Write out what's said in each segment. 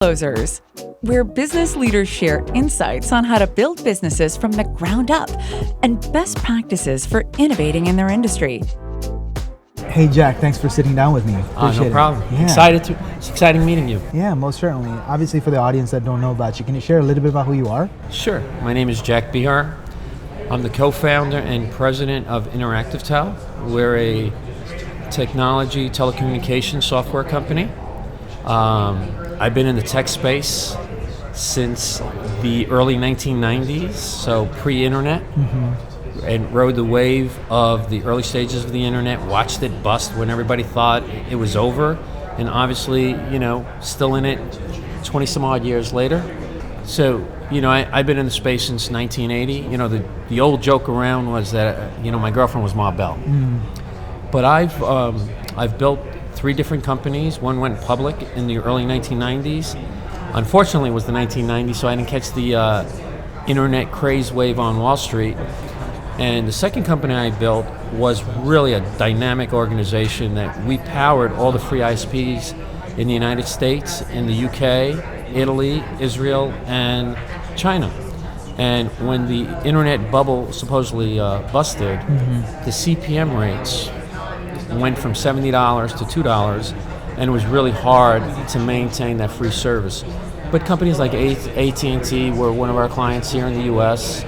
Closers, where business leaders share insights on how to build businesses from the ground up and best practices for innovating in their industry. Hey Jack, thanks for sitting down with me. Appreciate No problem. Yeah. It's exciting meeting you. Yeah, most certainly. Obviously, for the audience that don't know about you, can you share a little bit about who you are? Sure. My name is Jack Behar. I'm the co-founder and president of Interactive Tel. We're a technology telecommunication software company. I've been in the tech space since the early 1990s, so pre-internet, and rode the wave of the early stages of the internet, watched it bust when everybody thought it was over, and obviously, still in it 20 some odd years later. So, I've been in the space since 1980. The old joke around was that, my girlfriend was Ma Bell. But I've built 3 different companies. One went public in the early 1990s. Unfortunately, it was the 1990s, so I didn't catch the internet craze wave on Wall Street. And the second company I built was really a dynamic organization that we powered all the free ISPs in the United States, in the UK, Italy, Israel, and China. And when the internet bubble supposedly busted, the CPM rates went from $70 to $2, and it was really hard to maintain that free service. But companies like AT&T were one of our clients here in the US.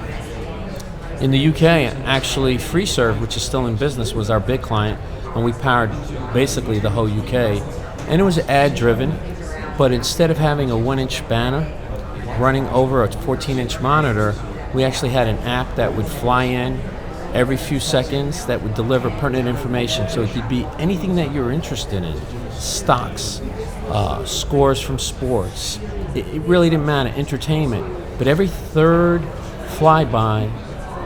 In the UK, actually, FreeServe, which is still in business, was our big client, and we powered basically the whole UK. And it was ad-driven, but instead of having a 1-inch banner running over a 14-inch monitor, we actually had an app that would fly in every few seconds that would deliver pertinent information. So it could be anything that you're interested in, stocks, scores from sports. It really didn't matter, entertainment. But every third flyby,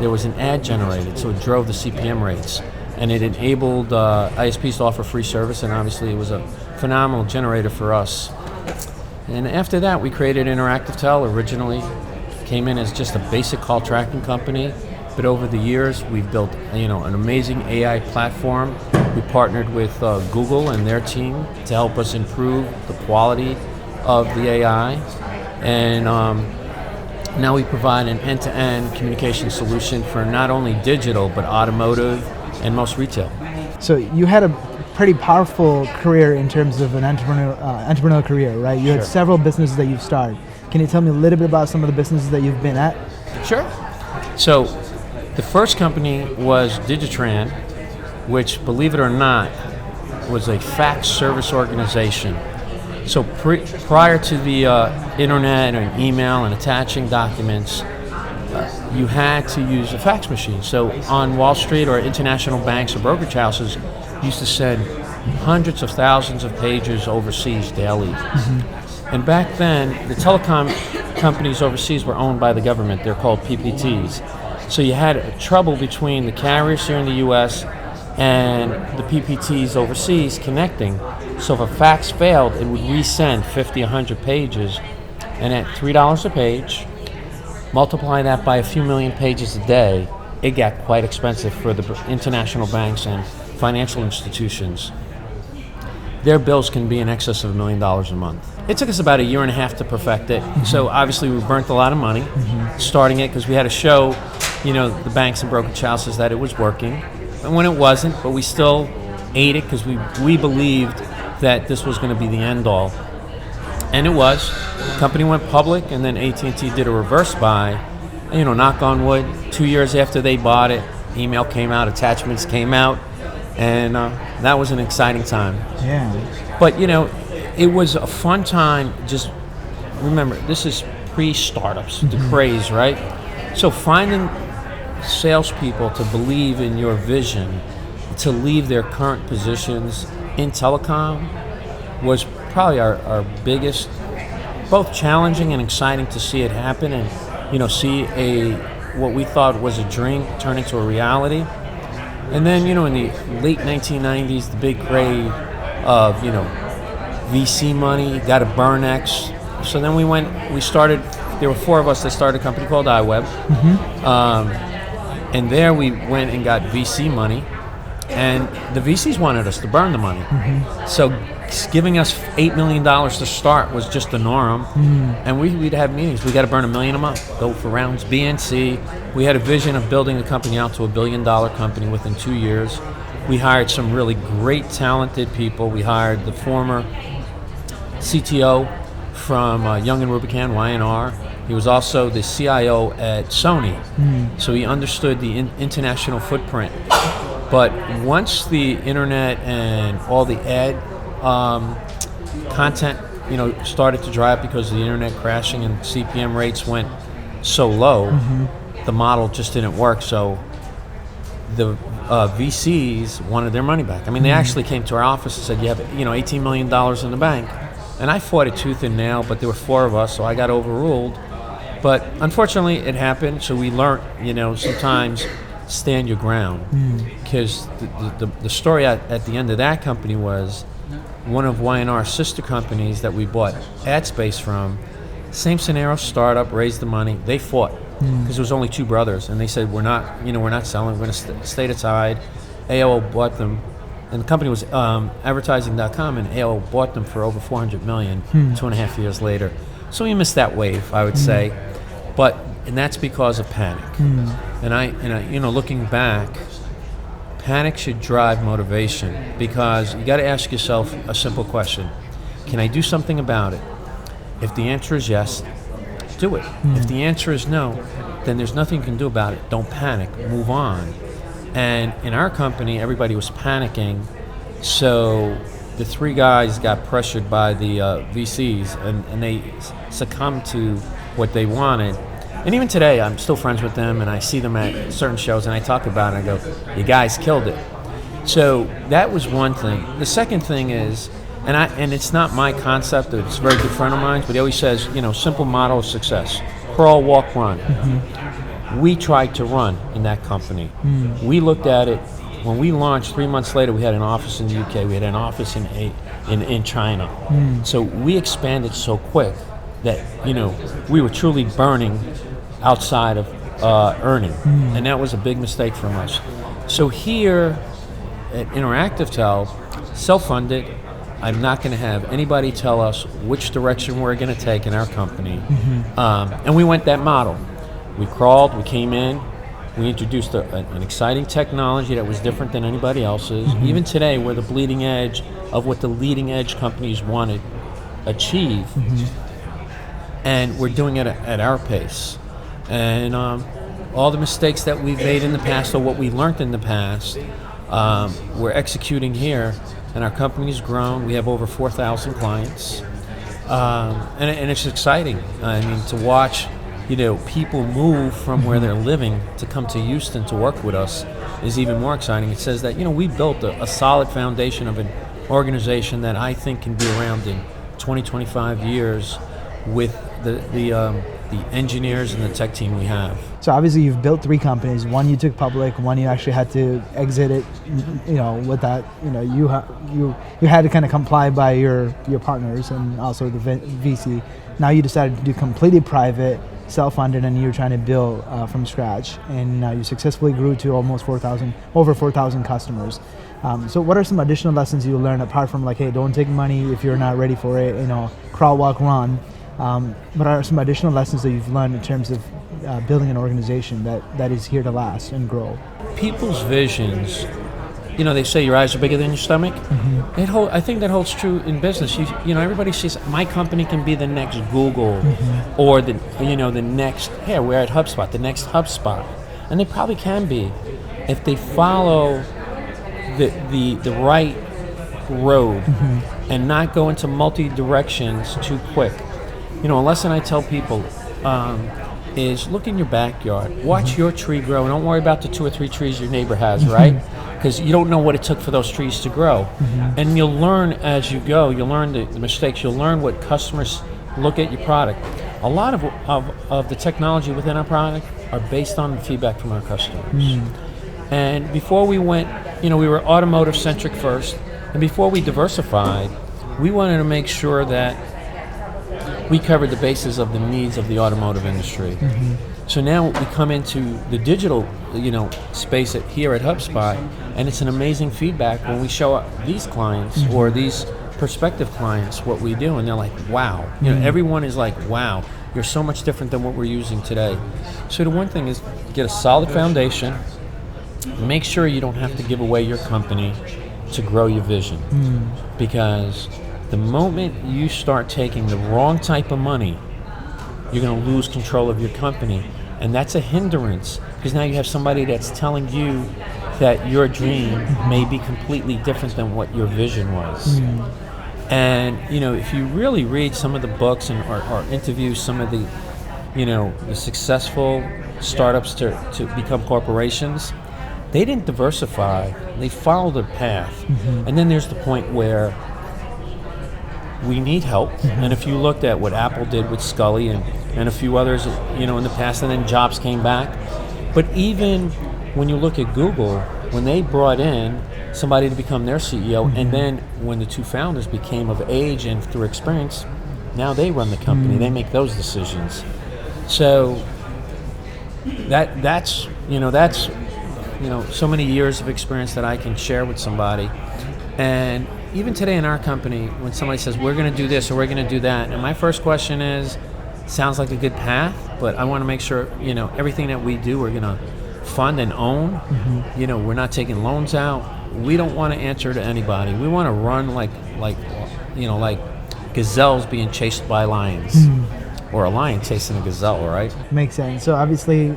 there was an ad generated, so it drove the CPM rates. And it enabled ISPs to offer free service, and obviously it was a phenomenal generator for us. And after that, we created Interactive Tel. Originally came in as just a basic call tracking company. But over the years, we've built, an amazing AI platform. We partnered with Google and their team to help us improve the quality of the AI. And now we provide an end-to-end communication solution for not only digital, but automotive and most retail. So you had a pretty powerful career in terms of an entrepreneurial career, right? You had several businesses that you've started. Can you tell me a little bit about some of the businesses that you've been at? Sure. So the first company was Digitran, which, believe it or not, was a fax service organization. So prior to the internet and email and attaching documents, you had to use a fax machine. So on Wall Street or international banks or brokerage houses used to send hundreds of thousands of pages overseas daily. And back then, the telecom companies overseas were owned by the government. They're called PPTs. So you had trouble between the carriers here in the US and the PPTs overseas connecting. So if a fax failed, it would resend 50, 100 pages. And at $3 a page, multiply that by a few million pages a day, it got quite expensive for the international banks and financial institutions. Their bills can be in excess of $1 million a month. It took us about 1.5 years to perfect it. So obviously we burnt a lot of money starting it because we had to show, the banks and brokerage houses that it was working. And when it wasn't, but we still ate it because we believed that this was going to be the end all. And it was. The company went public, and then AT&T did a reverse buy. Knock on wood, 2 years after they bought it, email came out, attachments came out, and that was an exciting time. Yeah. But, it was a fun time. Just remember, this is pre-startups, the craze, right? So finding salespeople to believe in your vision, to leave their current positions in telecom was probably our biggest, both challenging and exciting to see it happen and, see what we thought was a dream turn into a reality. And then, in the late 1990s, the big craze of, VC money, got a burn X. So then we started, there were 4 of us that started a company called iWeb. And there we went and got VC money, and the VCs wanted us to burn the money. So giving us $8 million to start was just the norm. And we'd have meetings. We got to burn $1 million a month, go for rounds B and C. We had a vision of building the company out to $1 billion company within 2 years. We hired some really great, talented people. We hired the former CTO from Young and Rubicam, YNR. He was also the CIO at Sony. So he understood the international footprint. But once the internet and all the ad content, started to dry up because of the internet crashing and CPM rates went so low, the model just didn't work. So the VCs wanted their money back. I mean, they actually came to our office and said, "You have, $18 million in the bank." And I fought it tooth and nail, but there were 4 of us, so I got overruled. But unfortunately, it happened. So we learned, sometimes stand your ground. Because the story at the end of that company was one of YNR's sister companies that we bought ad space from. Same scenario, startup, raised the money. They fought because there was only 2 brothers, and they said, we're not selling. We're going to stay aside. AOL bought them, and the company was advertising.com, and AOL bought them for over $400 million 2.5 years later. So we missed that wave, I would say, and that's because of panic. And I, looking back, panic should drive motivation, because you got to ask yourself a simple question: can I do something about it? If the answer is yes, do it. If the answer is no, then there's nothing you can do about it. Don't panic, move on. And in our company, everybody was panicking, so the 3 guys got pressured by the VCs, and they succumbed to what they wanted. And even today, I'm still friends with them, and I see them at certain shows, and I talk about it, and I go, you guys killed it. So that was one thing. The second thing is, and it's not my concept, it's a very good friend of mine, but he always says, simple model of success: crawl, walk, run. We tried to run in that company. We looked at it. When we launched, 3 months later, we had an office in the UK. We had an office in China. So we expanded so quick that we were truly burning outside of earning, and that was a big mistake from us. So here at Interactive Tel, self-funded. I'm not going to have anybody tell us which direction we're going to take in our company, and we went that model. We crawled. We came in. We introduced an exciting technology that was different than anybody else's. Even today, we're the bleeding edge of what the leading edge companies want to achieve, and we're doing it at our pace. And all the mistakes that we've made in the past, or what we learned in the past, we're executing here, and our company's grown. We have over 4,000 clients, and it's exciting. I mean, to watch people move from where they're living to come to Houston to work with us is even more exciting. It says that we built a solid foundation of an organization that I think can be around in 20, 25 years with the engineers and the tech team we have. So obviously you've built 3 companies. One you took public. One you actually had to exit it. With that, you had to kind of comply by your partners and also the VC. Now you decided to do completely private, self-funded, and you're trying to build from scratch. And you successfully grew to over 4,000 customers. So what are some additional lessons you learned apart from hey, don't take money if you're not ready for it? Crawl, walk, run. What are some additional lessons that you've learned in terms of building an organization that is here to last and grow? People's visions, they say your eyes are bigger than your stomach. I think that holds true in business. Everybody says my company can be the next Google, or the next. Hey, we're at HubSpot, the next HubSpot, and they probably can be if they follow the right road and not go into multi directions too quick. A lesson I tell people is look in your backyard, watch your tree grow, and don't worry about the 2 or 3 trees your neighbor has, right? Because you don't know what it took for those trees to grow. And you'll learn as you go. You'll learn the mistakes. You'll learn what customers look at your product. A lot of the technology within our product are based on the feedback from our customers. And before we went, we were automotive centric first, and before we diversified, we wanted to make sure that we covered the bases of the needs of the automotive industry. So now we come into the digital, space here at HubSpot, and it's an amazing feedback when we show up these clients or these prospective clients what we do, and they're like, wow. You know, everyone is like, wow, you're so much different than what we're using today. So the one thing is get a solid foundation. Make sure you don't have to give away your company to grow your vision. Because the moment you start taking the wrong type of money, you're going to lose control of your company. And that's a hindrance, because now you have somebody that's telling you that your dream may be completely different than what your vision was. And, you know, if you really read some of the books and or interview some of the, you know, the successful startups to become corporations, they didn't diversify. They followed a path. And then there's the point where we need help. And if you looked at what Apple did with Scully and a few others, you know, in the past, and then Jobs came back. But even when you look at Google, when they brought in somebody to become their CEO, and then when the two founders became of age and through experience, now they run the company. They make those decisions. So that's so many years of experience that I can share with somebody. And even today in our company, when somebody says we're going to do this or we're going to do that, and my first question is, sounds like a good path, but I want to make sure, you know, everything that we do, we're going to fund and own. You know, we're not taking loans out. We don't want to answer to anybody. We want to run like gazelles being chased by lions, or a lion chasing a gazelle, right? Makes sense. So obviously,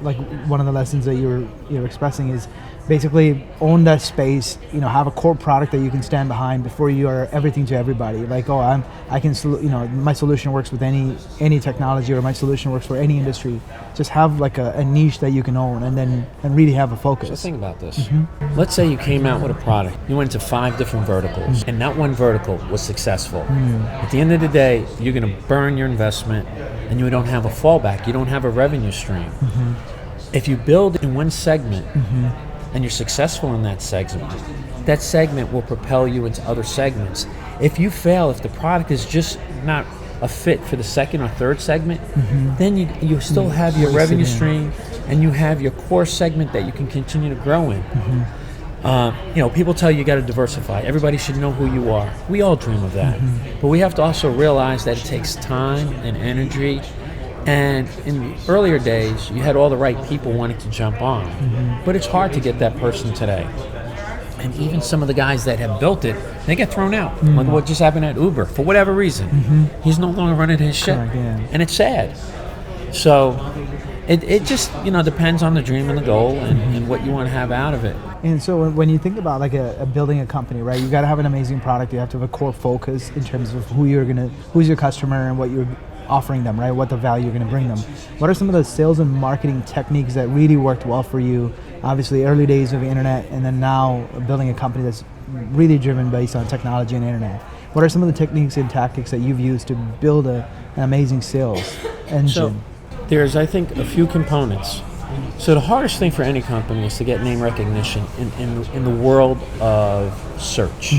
like one of the lessons that you're expressing is basically own that space. You know, have a core product that you can stand behind before you are everything to everybody. Like, my solution works with any technology, or my solution works for any industry. Just have like a niche that you can own, and really have a focus. So think about this. Let's say you came out with a product. You went into 5 different verticals, and not one vertical was successful. At the end of the day, you're going to burn your investment, and you don't have a fallback. You don't have a revenue stream. If you build in one segment, and you're successful in that segment will propel you into other segments. If you fail, if the product is just not a fit for the second or third segment, then you still have your revenue stream, and you have your core segment that you can continue to grow in. You know, people tell you got to diversify. Everybody should know who you are. We all dream of that. But we have to also realize that it takes time and energy. And in the earlier days, you had all the right people wanting to jump on. But it's hard to get that person today. And even some of the guys that have built it, they get thrown out. Like what just happened at Uber. For whatever reason, he's no longer running his ship. And it's sad. So it just, you know, depends on the dream and the goal and what you want to have out of it. And so when you think about like a building a company, right, you got to have an amazing product. You have to have a core focus in terms of who's your customer and what you're offering them, right? What the value you're going to bring them. What are some of the sales and marketing techniques that really worked well for you? Obviously, early days of the internet, and then now building a company that's really driven based on technology and internet. What are some of the techniques and tactics that you've used to build an amazing sales engine? So there's, I think, a few components. So the hardest thing for any company is to get name recognition in the world of search.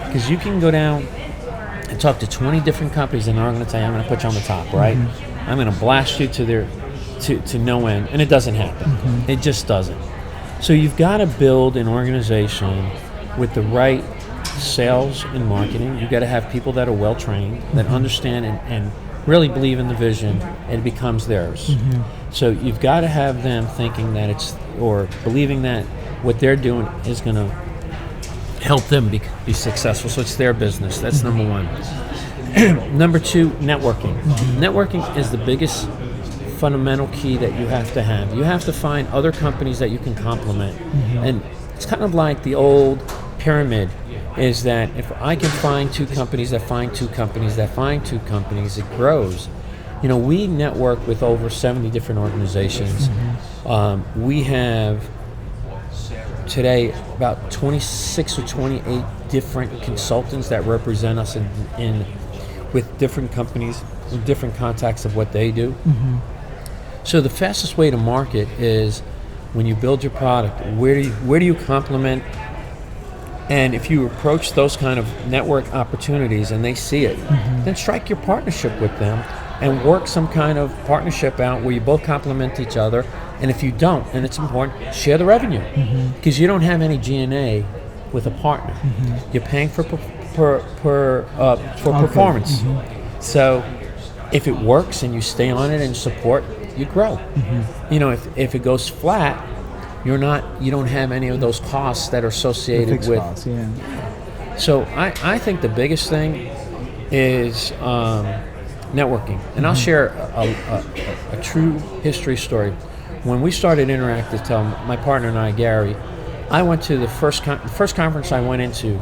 Because you can go down and talk to 20 different companies, and they're all going to tell you, I'm going to put you on the top, right? I'm going to blast you to no end, and it doesn't happen. It just doesn't. So you've got to build an organization with the right sales and marketing. You've got to have people that are well trained, that understand and really believe in the vision, and it becomes theirs. So you've got to have them thinking that or believing that what they're doing is going to help them be successful. So it's their business. That's number one. Number 2, networking. Networking is the biggest fundamental key that you have to have. You have to find other companies that you can complement. And it's kind of like the old pyramid, is that if I can find 2 companies that find 2 companies that find 2 companies, it grows. You know, we network with over 70 different organizations. We have today about 26 or 28 different consultants that represent us in with different companies, with different contacts of what they do. So the fastest way to market is when you build your product, where do you complement? And if you approach those kind of network opportunities and they see it, then strike your partnership with them and work some kind of partnership out where you both complement each other. And if you don't, and it's important, share the revenue. Because you don't have any G&A with a partner. You're paying for for performance. So if it works and you stay on it and support, you grow. You know, if it goes flat, you don't have any of those costs that are associated Fixed with. costs, yeah. So I think the biggest thing is networking, and I'll share a true history story. When we started Interactive Tel, my partner and I, Gary, I went to the first conference I went into.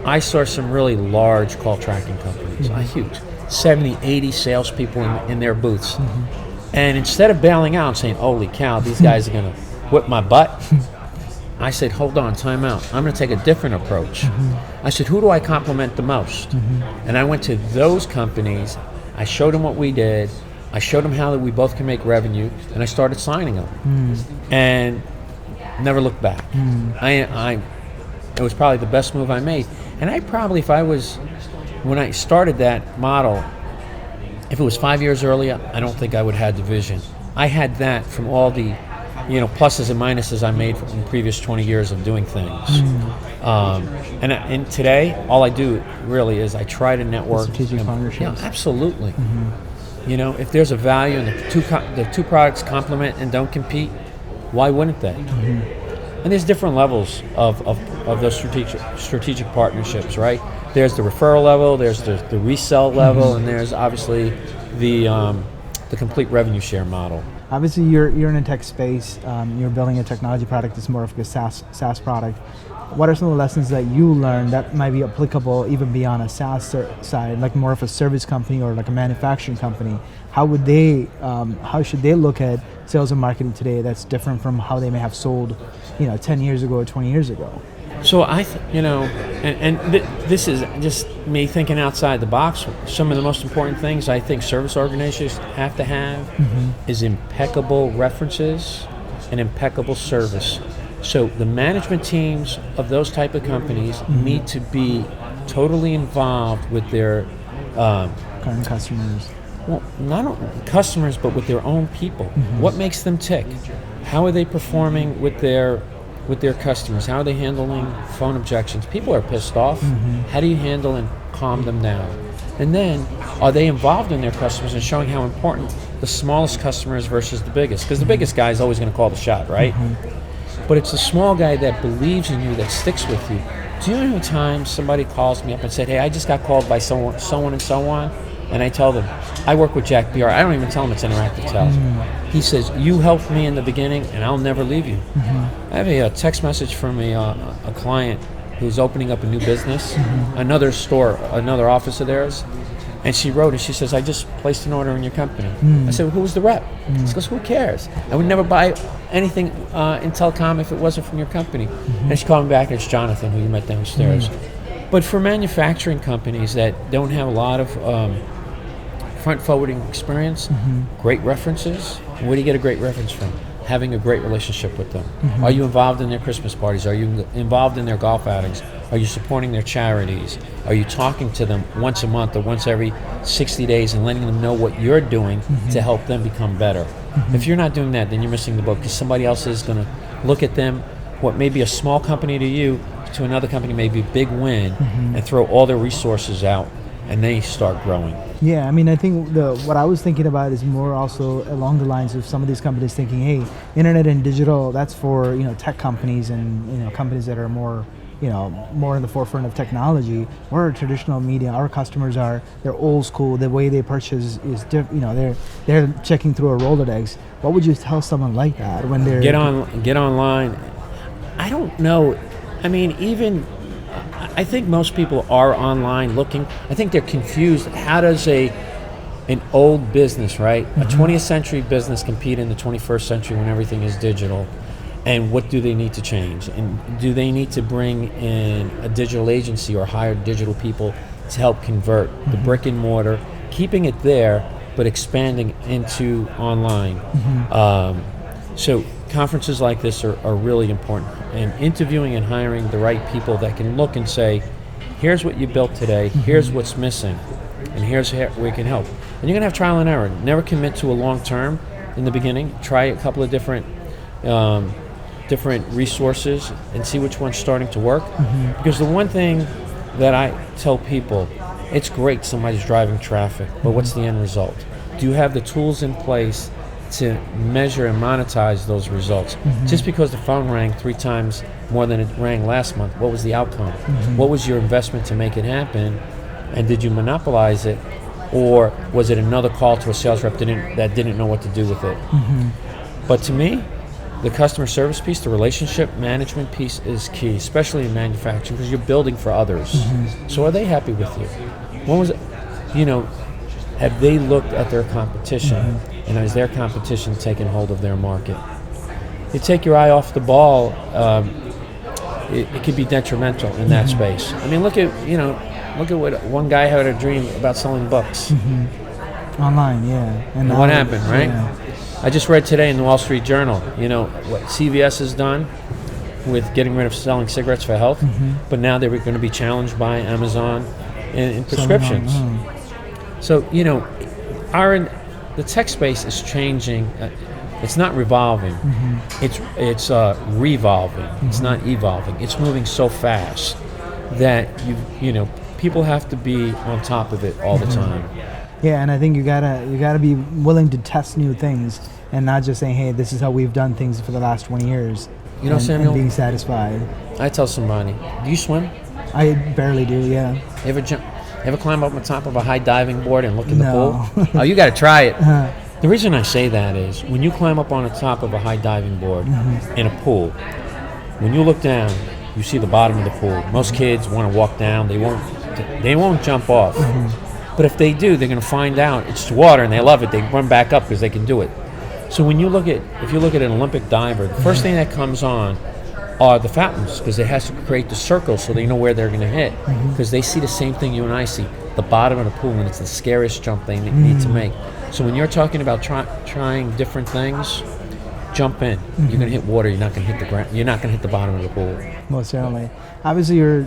I saw some really large call tracking companies, huge, 70, 80 salespeople in their booths. And instead of bailing out and saying, holy cow, these guys are going to whip my butt, I said, hold on, time out. I'm going to take a different approach. I said, who do I compliment the most? And I went to those companies. I showed them what we did. I showed them how that we both can make revenue, and I started signing them. And never looked back. It was probably the best move I made. And I probably, when I started that model, if it was 5 years earlier, I don't think I would have had the vision. I had that from all the, pluses and minuses I made from the previous 20 years of doing things. And today, all I do really is I try to network. Strategic partnerships. Yeah, absolutely. If there's a value and the two products complement and don't compete, why wouldn't they? And there's different levels of those strategic partnerships, right? There's the referral level, there's the resell level, and there's obviously the complete revenue share model. Obviously, you're in a tech space. You're building a technology product that's more of a SaaS product. What are some of the lessons that you learned that might be applicable even beyond a SaaS side, like more of a service company or like a manufacturing company? How should they look at sales and marketing today that's different from how they may have sold, 10 years ago or 20 years ago? So this is just me thinking outside the box. Some of the most important things I think service organizations have to have is impeccable references and impeccable service. So the management teams of those type of companies need to be totally involved with their Current customers. Well, not only customers, but with their own people. What makes them tick? How are they performing with their customers? How are they handling phone objections? People are pissed off. How do you handle and calm them down? And then, are they involved in their customers and showing how important the smallest customer is versus the biggest? Because the biggest guy is always going to call the shot, right? But it's the small guy that believes in you, that sticks with you. Do you know how many times somebody calls me up and said, hey, I just got called by someone and so on, and I tell them, I work with Jack Behar. I don't even tell him it's Interactive Tel. He says, you helped me in the beginning, and I'll never leave you. I have a text message from a client who's opening up a new business, another store, another office of theirs, and she wrote it. She says, I just placed an order in your company. I said, well, who was the rep? She goes, who cares? I would never buy anything in telecom if it wasn't from your company. And she called me back, and it's Jonathan, who you met downstairs. But for manufacturing companies that don't have a lot of front-forwarding experience, great references. Where do you get a great reference from? Having a great relationship with them. Are you involved in their Christmas parties? Are you involved in their golf outings? Are you supporting their charities? Are you talking to them once a month or once every 60 days and letting them know what you're doing to help them become better? If you're not doing that, then you're missing the boat, because somebody else is going to look at them, what may be a small company to you, to another company may be a big win, and throw all their resources out, and they start growing. Yeah, I mean, I think what I was thinking about is more also along the lines of some of these companies thinking, hey, internet and digital, that's for tech companies and companies that are more more in the forefront of technology. We're traditional media. Our customers they're old school. The way they purchase is they're checking through a Rolodex. What would you tell someone like that when they're get online? I don't know. I mean, I think most people are online looking. I think they're confused. How does an old business, right, a 20th century business compete in the 21st century when everything is digital? And what do they need to change? And do they need to bring in a digital agency or hire digital people to help convert the brick and mortar, keeping it there, but expanding into online? So conferences like this are really important. And interviewing and hiring the right people that can look and say, here's what you built today, here's what's missing, and here's where we can help. And you're going to have trial and error. Never commit to a long term in the beginning. Try a couple of different resources and see which one's starting to work. Because the one thing that I tell people, it's great somebody's driving traffic, but what's the end result? Do you have the tools in place to measure and monetize those results? Just because the phone rang 3 times more than it rang last month, what was the outcome? What was your investment to make it happen? And did you monopolize it? Or was it another call to a sales rep that didn't know what to do with it? But to me, the customer service piece, the relationship management piece is key, especially in manufacturing, because you're building for others. So are they happy with you? When was it, have they looked at their competition, and is their competition taking hold of their market? You take your eye off the ball, it could be detrimental in that space. I mean, look at what one guy had a dream about selling books. Online, yeah. And what happened, right? Yeah. I just read today in the Wall Street Journal, what CVS has done with getting rid of selling cigarettes for health, but now they're going to be challenged by Amazon in prescriptions. So, the tech space is changing. It's not revolving. It's revolving. It's not evolving. It's moving so fast that people have to be on top of it all the time. Yeah, and I think you gotta be willing to test new things and not just saying, hey, this is how we've done things for the last 20 years. Samuel, and being satisfied. I tell somebody, do you swim? I barely do, yeah. You ever climb up on top of a high diving board and look in the No. pool? Oh, you got to try it. The reason I say that is when you climb up on the top of a high diving board in a pool, when you look down, you see the bottom of the pool. Most kids want to walk down. They won't jump off. But if they do, they're going to find out it's water and they love it. They run back up because they can do it. So if you look at an Olympic diver, the first thing that comes on are the fountains, because it has to create the circle so they know where they're going to hit. Because they see the same thing you and I see, the bottom of the pool, and it's the scariest jump they need to make. So when you're talking about trying different things, jump in. You're going to hit water. You're not going to hit the ground. You're not going to hit the bottom of the pool. Most certainly. Obviously, you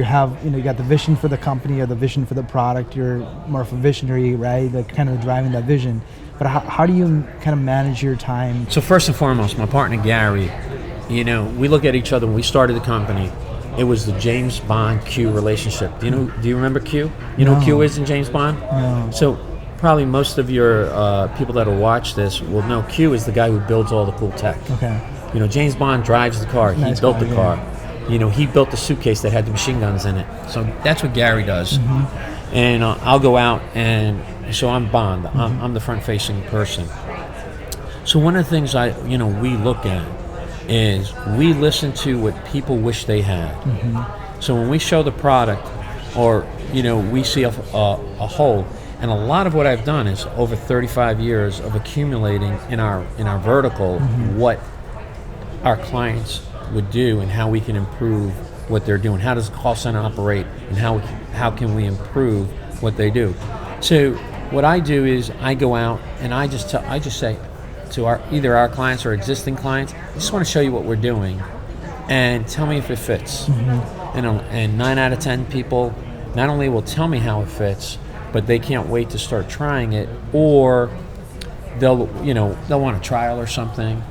got the vision for the company or the vision for the product. You're more of a visionary, right? Like kind of driving that vision. But how do you kind of manage your time? So first and foremost, my partner Gary, we look at each other when we started the company. It was the James Bond Q relationship. Do you remember Q? You know who Q is in James Bond? No. So probably most of your people that will watch this will know Q is the guy who builds all the cool tech. Okay. James Bond drives the car. He built the car. He built the suitcase that had the machine guns in it. So that's what Gary does. And I'll go out, and so I'm Bond. I'm the front-facing person. So one of the things we look at is we listen to what people wish they had. So when we show the product, or we see a hole, and a lot of what I've done is over 35 years of accumulating in our vertical what our clients would do and how we can improve what they're doing. How does the call center operate, and how can we improve what they do? So what I do is I go out and I just say to either our clients or existing clients, I just want to show you what we're doing and tell me if it fits. And 9 out of 10 people not only will tell me how it fits, but they can't wait to start trying it, or they'll want a trial or something.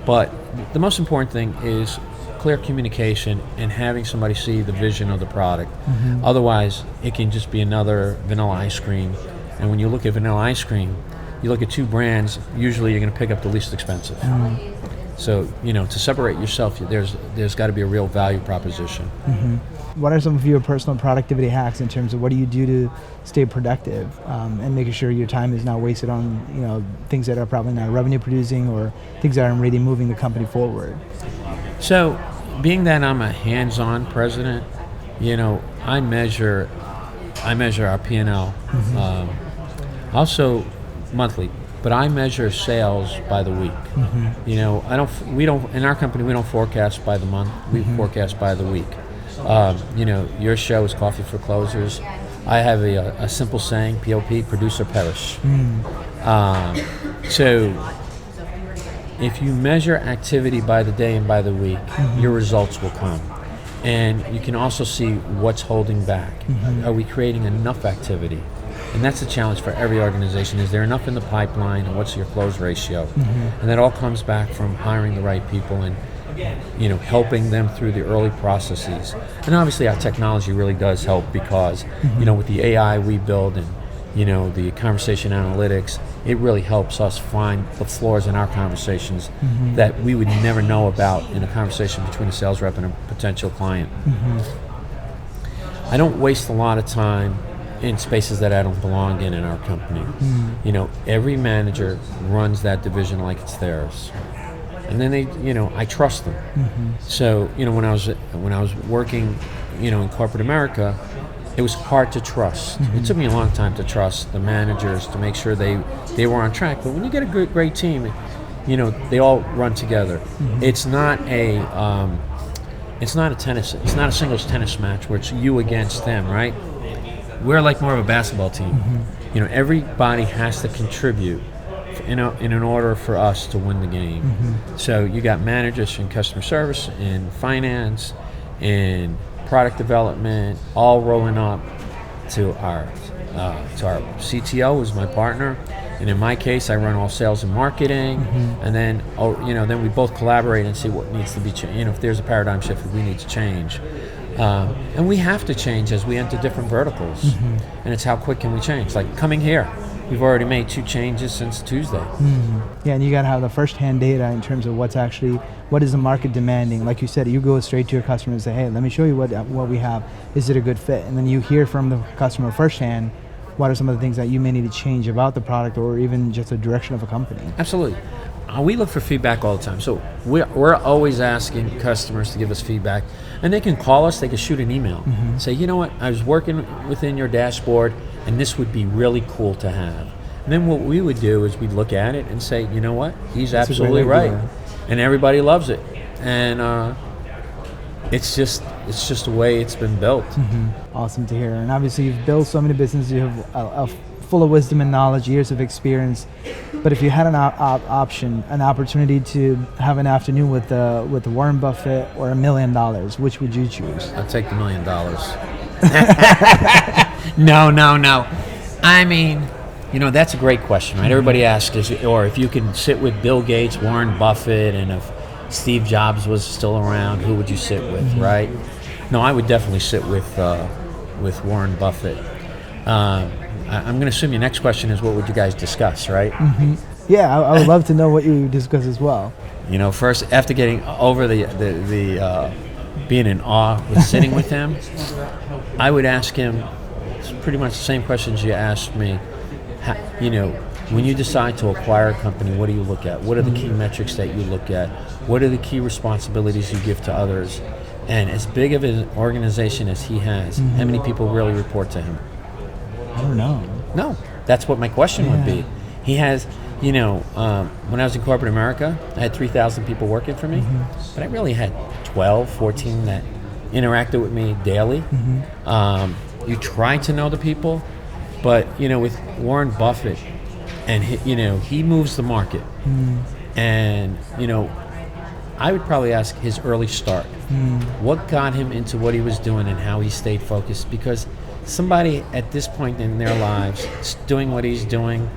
But the most important thing is clear communication and having somebody see the vision of the product. Otherwise, it can just be another vanilla ice cream. And when you look at vanilla ice cream, you look at 2 brands, usually you're going to pick up the least expensive. So, to separate yourself, there's got to be a real value proposition. What are some of your personal productivity hacks in terms of what do you do to stay productive and making sure your time is not wasted on things that are probably not revenue producing or things that aren't really moving the company forward? So, being that I'm a hands-on president, I measure our P&L, also monthly, but I measure sales by the week. We don't in our company we don't forecast by the month. We forecast by the week. Your show is Coffee for Closers. I have a simple saying, POP, produce or perish. So if you measure activity by the day and by the week, your results will come. And you can also see what's holding back. Are we creating enough activity? And that's the challenge for every organization. Is there enough in the pipeline, and what's your close ratio? And that all comes back from hiring the right people helping them through the early processes. And obviously our technology really does help because, with the AI we build and, the conversation analytics, it really helps us find the flaws in our conversations that we would never know about in a conversation between a sales rep and a potential client. I don't waste a lot of time in spaces that I don't belong in our company. Every manager runs that division like it's theirs. And then they, I trust them. So, when I was working, in corporate America, it was hard to trust. It took me a long time to trust the managers to make sure they were on track. But when you get a great team, they all run together. It's not a singles tennis match where it's you against them, right? We're like more of a basketball team. Everybody has to contribute in order for us to win the game. So you got managers in customer service, in finance, in product development, all rolling up to our CTO, who's my partner, and in my case, I run all sales and marketing, and then then we both collaborate and see what needs to be changed. If there's a paradigm shift that we need to change, and we have to change as we enter different verticals, and it's how quick can we change. Like coming here, we've already made 2 changes since Tuesday. Yeah, and you got to have the first-hand data in terms of what is the market demanding. Like you said, you go straight to your customer and say, hey, let me show you what we have. Is it a good fit? And then you hear from the customer firsthand, what are some of the things that you may need to change about the product or even just the direction of a company? Absolutely. We look for feedback all the time. So we're always asking customers to give us feedback. And they can call us, they can shoot an email. Say, you know what, I was working within your dashboard, and this would be really cool to have. And then what we would do is we'd look at it and say, you know what, he's absolutely right. And everybody loves it. And it's just the way it's been built. Awesome to hear. And obviously you've built so many businesses, you have full of wisdom and knowledge, years of experience. But if you had an opportunity to have an afternoon with Warren Buffett or $1 million, which would you choose? I'll take the $1 million. No. I mean, that's a great question, right? Everybody asks, or if you can sit with Bill Gates, Warren Buffett, and if Steve Jobs was still around, who would you sit with, right? No, I would definitely sit with Warren Buffett. I'm going to assume your next question is what would you guys discuss, right? Yeah, I would love to know what you discuss as well. First, after getting over the being in awe with sitting with him, I would ask him pretty much the same questions you asked me. When you decide to acquire a company, what do you look at? What are the key metrics that you look at? What are the key responsibilities you give to others? And as big of an organization as he has, how many people really report to him? I don't know. No, that's what my question would be. He has, when I was in corporate America, I had 3,000 people working for me, but I really had 12, 14 that interacted with me daily. You try to know the people, but, with Warren Buffett, and, he moves the market. And, I would probably ask his early start. What got him into what he was doing and how he stayed focused? Because somebody at this point in their lives doing what he's doing,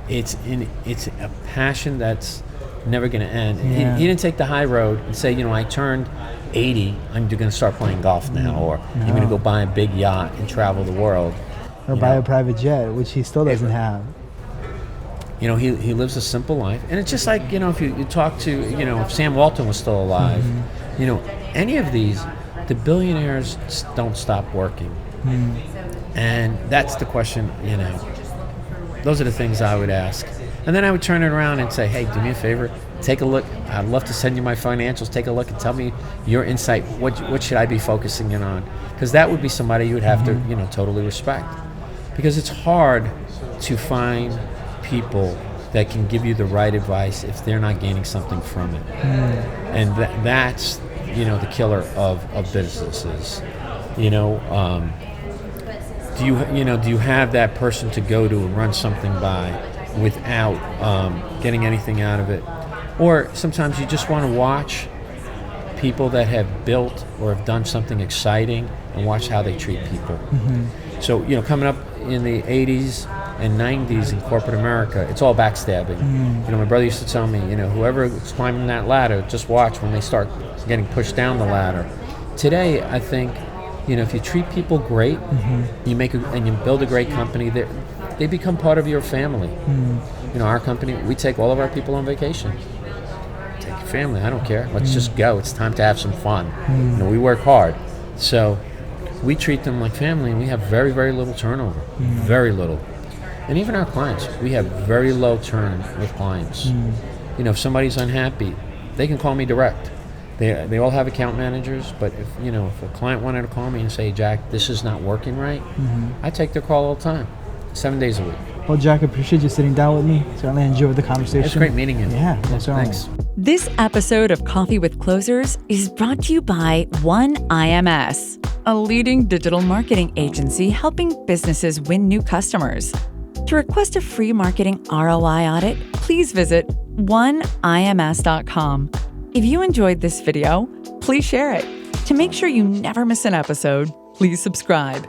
it's a passion that's never going to end. He didn't take the high road and say, I turned 80, I'm going to start playing golf now, or I'm going to go buy a big yacht and travel the world. Or buy a private jet, which he still doesn't have. He lives a simple life. And it's just like, if you talk to, if Sam Walton was still alive, any of these, the billionaires don't stop working. And that's the question, those are the things I would ask. And then I would turn it around and say, hey, do me a favor, take a look. I'd love to send you my financials. Take a look and tell me your insight. What should I be focusing in on? Because that would be somebody you would have to, totally respect. Because it's hard to find people that can give you the right advice if they're not gaining something from it. And that's, the killer of businesses. Do you have that person to go to and run something by without getting anything out of it? Or sometimes you just want to watch people that have built or have done something exciting and watch how they treat people. So, coming up in the 80s, and 90s in corporate America, it's all backstabbing. You know, my brother used to tell me, you know, whoever is climbing that ladder, just watch when they start getting pushed down the ladder. Today, I think, you know, if you treat people great, you and you build a great company, they become part of your family. You know, our company, we take all of our people on vacation. Take your family, I don't care. Let's just go. It's time to have some fun. You know, we work hard. So we treat them like family, and we have very, very little turnover. Very little. And even our clients, we have very low turn with clients. You know, if somebody's unhappy, they can call me direct. They all have account managers, but if a client wanted to call me and say, Jack, this is not working right, I take their call all the time, 7 days a week. Well, Jack, I appreciate you sitting down with me. Certainly enjoyed the conversation. It's great meeting you. Yeah, thanks. This episode of Coffee with Closers is brought to you by One IMS, a leading digital marketing agency helping businesses win new customers. To request a free marketing ROI audit, please visit oneims.com. If you enjoyed this video, please share it. To make sure you never miss an episode, please subscribe.